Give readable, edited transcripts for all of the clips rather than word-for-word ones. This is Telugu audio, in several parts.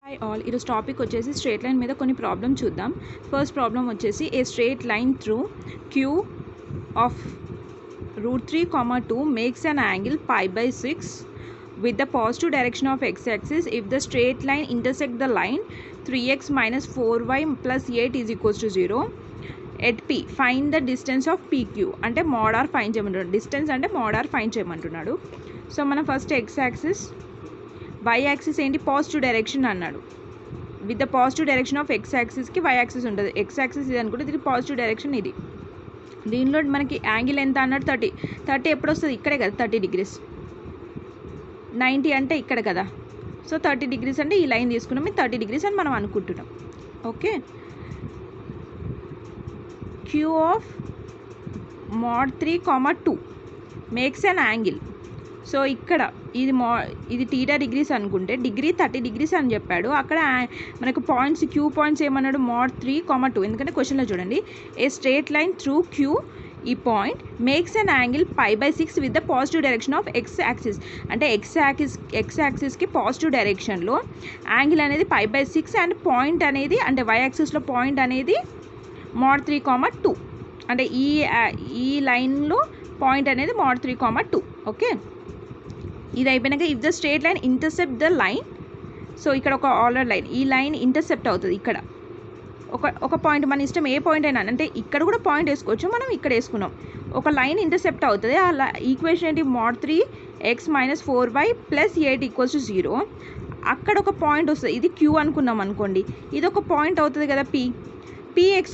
హై ఆల్, ఈరోజు టాపిక్ వచ్చేసి స్ట్రేట్ లైన్ మీద కొన్ని ప్రాబ్లమ్ చూద్దాం. ఫస్ట్ ప్రాబ్లం వచ్చేసి a straight line through Q of √3, 2 makes an angle π/6 with the positive direction of x-axis if the straight line intersect the line 3x minus 4y plus 8 is equals to 0 at P. Find the distance of PQ. అంటే mod r ఫైండ్ చేయమంటున్నాడు. డిస్టెన్స్ అంటే mod r ఫైండ్ చేయమంటున్నాడు. సో మనం ఫస్ట్ x-axis, y-axis ఏంటి పాజిటివ్ డైరెక్షన్ అన్నాడు. With the positive direction of x-axisకి y-axis ఉంటుంది. x-axis ఇది అనుకుంటే ఇది పాజిటివ్ డైరెక్షన్. ఇది దీనిలో మనకి యాంగిల్ ఎంత అన్నాడు 30 ఎప్పుడు వస్తుంది? ఇక్కడే కదా 30 degrees. 90 అంటే ఇక్కడ కదా. సో 30 degrees అంటే ఈ లైన్ తీసుకున్నాం, ఇది 30 degrees అని మనం అనుకుంటున్నాం. Okay, Q of mod 3, 2 makes an angle. So ఇక్కడ ఇది θ డిగ్రీస్ అనుకుంటే డిగ్రీ 30 degrees అని చెప్పాడు. అక్కడ మనకు పాయింట్స్ క్యూ పాయింట్స్ ఏమన్నాడు? mod 3, 2. ఎందుకంటే క్వశ్చన్లో చూడండి, a straight line through Q ఈ point makes an angle π/6 with the positive direction of x-axis. అంటే x-axisకి పాజిటివ్ డైరెక్షన్లో యాంగిల్ అనేది π/6 అండ్ పాయింట్ అనేది అంటే y-axisలో పాయింట్ అనేది mod 3, 2. అంటే ఈ లైన్లో పాయింట్ అనేది mod 3, 2. ఓకే, ఇది అయిపోయినాక if the straight line intercept the line. So ఇక్కడ ఒక ఆల్రెడ్ లైన్, ఈ లైన్ ఇంటర్సెప్ట్ అవుతుంది. ఇక్కడ ఒక పాయింట్, మన ఇష్టం ఏ పాయింట్ అయినా, అంటే ఇక్కడ కూడా పాయింట్ వేసుకోవచ్చు, మనం ఇక్కడ వేసుకున్నాం. ఒక లైన్ ఇంటర్సెప్ట్ అవుతుంది. ఆ ఈక్వేషన్ ఏంటి? mod 3x minus 4y plus 8 equals to 0. అక్కడ ఒక పాయింట్ వస్తుంది, ఇది క్యూ అనుకున్నాం అనుకోండి, ఇది ఒక పాయింట్ అవుతుంది కదా px,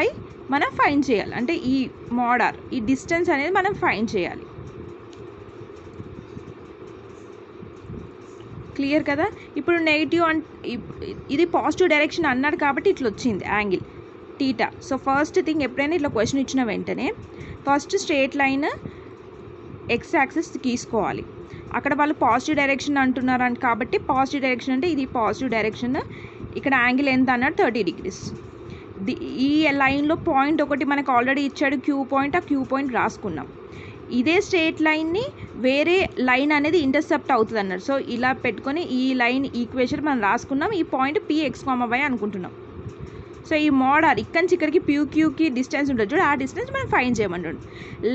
y మనం ఫైండ్ చేయాలి. అంటే ఈ mod r, ఈ డిస్టెన్స్ అనేది మనం ఫైండ్ చేయాలి. క్లియర్ కదా? ఇప్పుడు నెగిటివ్ ఇది పాజిటివ్ డైరెక్షన్ అన్నాడు కాబట్టి ఇట్లా వచ్చింది యాంగిల్ θ. సో ఫస్ట్ థింగ్, ఎప్పుడైనా ఇట్లా క్వశ్చన్ ఇచ్చిన వెంటనే ఫస్ట్ స్ట్రేట్ లైన్ x-axis తీసుకోవాలి. అక్కడ వాళ్ళు పాజిటివ్ డైరెక్షన్ అంటున్నారు కాబట్టి పాజిటివ్ డైరెక్షన్ అంటే ఇది పాజిటివ్ డైరెక్షన్. ఇక్కడ యాంగిల్ ఎంత అన్నాడు? 30 degrees. ఈ లైన్లో పాయింట్ ఒకటి మనకు ఆల్రెడీ ఇచ్చాడు, క్యూ పాయింట్. ఆ క్యూ పాయింట్ రాసుకున్నాం. ఇదే స్ట్రేట్ లైన్ని వేరే లైన్ అనేది ఇంటర్సెప్ట్ అవుతుంది అన్నాడు. సో ఇలా పెట్టుకొని ఈ లైన్ ఈక్వేషన్ మనం రాసుకున్నాం. ఈ పాయింట్ px, y అనుకుంటున్నాం. సో ఈ mod r ఇక్కడి నుంచి ఇక్కడికి PQకి డిస్టెన్స్ ఉంటుంది చూడు, ఆ డిస్టెన్స్ మనం ఫైండ్ చేయమంటాడు.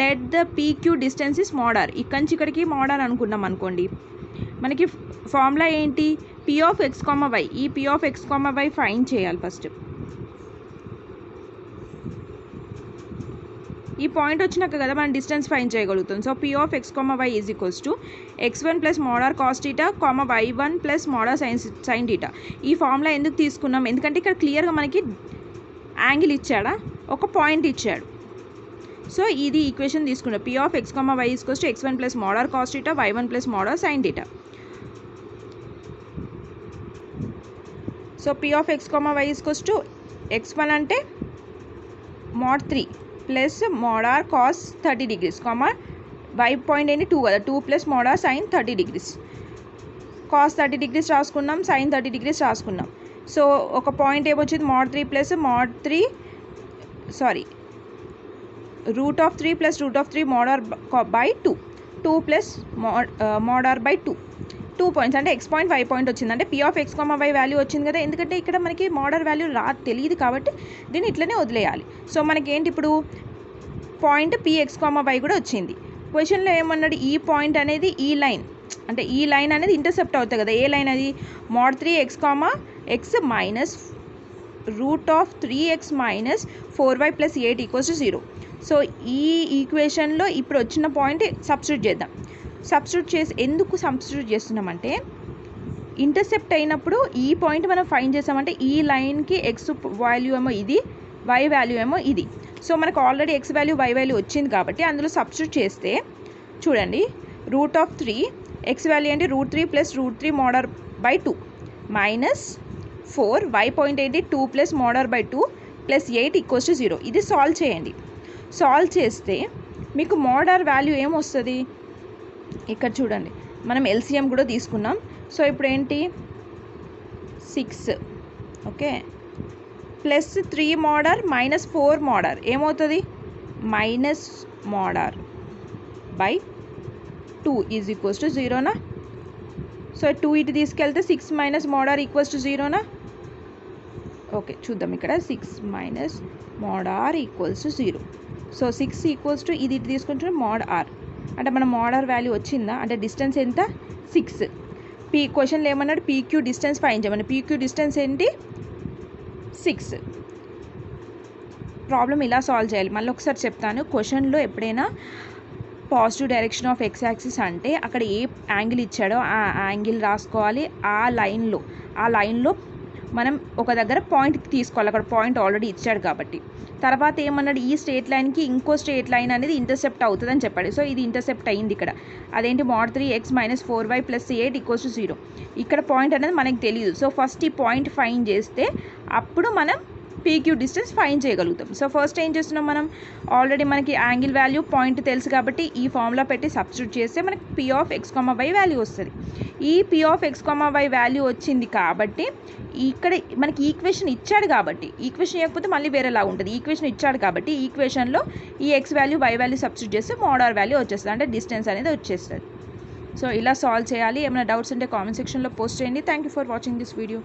Let the PQ distance is mod r. ఇక్కడి నుంచి ఇక్కడికి mod r అనుకున్నాం అనుకోండి. మనకి ఫార్ములా ఏంటి? p of x, y. ఈ p of x, y find చేయాలి ఫస్ట్. ఈ పాయింట్ వచ్చినాక కదా మనం డిస్టెన్స్ ఫైండ్ చేయగలుగుతాం. So p of x, y is equals to x1 plus mod r cos θ, y1 plus mod r sin θ. ఈ ఫార్ములా ఎందుకు తీసుకున్నాం? ఎందుకంటే ఇక్కడ క్లియర్గా మనకి యాంగిల్ ఇచ్చాడా, ఒక పాయింట్ ఇచ్చాడు. సో ఇది ఈక్వేషన్ తీసుకున్నాం. p of x, y is equals to x1 plus mod r cos θ, y1 plus mod r sin θ. So p of x, y is equals to x1 అంటే mod 3 plus mod r cos 30 degrees, y point ఏంటి 2 కదా, 2 plus mod r sin 30 degrees. cos 30 degrees రాసుకున్నాం, sin 30 degrees రాసుకున్నాం. సో ఒక పాయింట్ ఏమొచ్చింది? mod 3 plus √3 plus √3 mod r by 2 plus mod r by 2 points అంటే x పాయింట్, y పాయింట్ వచ్చింది. అంటే p of x, y value వచ్చింది కదా. ఎందుకంటే ఇక్కడ మనకి mod r వాల్యూ తెలియదు కాబట్టి దీన్ని ఇట్లనే వదిలేయాలి. సో మనకి ఏంటి ఇప్పుడు? పాయింట్ px, y కూడా వచ్చింది. క్వశ్చన్లో ఏమన్నాడు? ఈ పాయింట్ అనేది ఈ లైన్, అంటే ఈ లైన్ అనేది ఇంటర్సెప్ట్ అవుతుంది కదా. ఏ లైన్ అది? mod 3x, x minus √3x minus 4y plus 8 equals to 0. So ఈ ఈక్వేషన్లో ఇప్పుడు వచ్చిన పాయింట్ సబ్స్టిట్యూట్ చేద్దాం. సబ్స్టిట్యూట్ చేసి ఎందుకు సబ్స్టిట్యూట్ చేస్తున్నామంటే, ఇంటర్సెప్ట్ అయినప్పుడు ఈ పాయింట్ మనం ఫైండ్ చేసామంటే ఈ లైన్కి x వాల్యూ ఏమో ఇది, y వాల్యూ ఏమో ఇది. సో మనకు already x value, y value వచ్చింది కాబట్టి అందులో సబ్స్టిట్యూట్ చేస్తే చూడండి, √3 x వాల్యూ ఏంటి? √3 plus √3 mod r by 2 minus 4, y point ఏంటి? 2 plus mod r by 2 plus 8 equals to 0. ఇది సాల్వ్ చేయండి. సాల్వ్ చేస్తే మీకు mod r వాల్యూ ఏమొస్తుంది? ఇక్కడ చూడండి, మనం LCM కూడా తీసుకున్నాం. సో ఇప్పుడు ఏంటి? 6, okay, plus 3 mod r minus 4 mod r ఏమవుతుంది? Minus mod r by 2 is equals to 0నా. సో 2 ఇటు తీసుకెళ్తే 6 minus mod R equals to 0నా? ఓకే, చూద్దాం ఇక్కడ 6 minus mod R equals to 0. So 6 equals to ఇది ఇటు తీసుకుంటే మోడ్ ఆర్, అంటే మన మోడ్ ఆర్ వాల్యూ వచ్చిందా? అంటే డిస్టెన్స్ ఎంత? 6. క్వశ్చన్లో ఏమన్నాడు? పీక్యూ డిస్టెన్స్ ఫైండ్ చేయమని. పీక్యూ డిస్టెన్స్ ఏంటి? 6. ప్రాబ్లం ఇలా సాల్వ్ చేయాలి. మళ్ళీ ఒకసారి చెప్తాను. క్వశ్చన్లో ఎప్పుడైనా positive direction of X axis అంటే అక్కడ ఏ యాంగిల్ ఇచ్చాడో ఆ యాంగిల్ రాసుకోవాలి. ఆ లైన్లో మనం ఒక దగ్గర పాయింట్ తీసుకోవాలి. అక్కడ పాయింట్ ఆల్రెడీ ఇచ్చాడు కాబట్టి. తర్వాత ఏమన్నాడు? ఈ స్ట్రేట్ లైన్కి ఇంకో స్ట్రేట్ లైన్ అనేది ఇంటర్సెప్ట్ అవుతుందని చెప్పాడు. సో ఇది ఇంటర్సెప్ట్ అయింది ఇక్కడ. అదేంటి? mod 3x minus 4y plus 8 equals to 0. ఇక్కడ పాయింట్ అనేది మనకు తెలియదు. సో ఫస్ట్ ఈ పాయింట్ ఫైండ్ చేస్తే అప్పుడు మనం పీక్యూ డిస్టెన్స్ ఫైండ్ చేయగలుగుతాం. సో ఫస్ట్ ఏం చేస్తున్నాం మనం? ఆల్రెడీ మనకి యాంగిల్ వాల్యూ పాయింట్ తెలుసు కాబట్టి ఈ ఫార్ములా పెట్టి సబ్స్టిట్యూట్ చేస్తే మనకి P of X comma Y value వస్తుంది. ఈ P of X comma Y value వచ్చింది కాబట్టి ఇక్కడ మనకి ఈక్వేషన్ ఇచ్చాడు కాబట్టి, ఈక్వేషన్ ఇవ్వకపోతే మళ్ళీ వేరేలా ఉంటుంది. ఈక్వేషన్ ఇచ్చాడు కాబట్టి ఈక్వేషన్లో ఈ X value Y value substitute చేస్తే మోడ్ ఆర్ వాల్యూ వచ్చేస్తుంది, అంటే డిస్టెన్స్ అనేది వచ్చేస్తుంది. సో ఇలా సాల్వ్ చేయాలి. ఏమైనా డౌట్స్ ఉంటే కామెంట్ సెక్షన్లో పోస్ట్ చేయండి. Thank you for watching this video.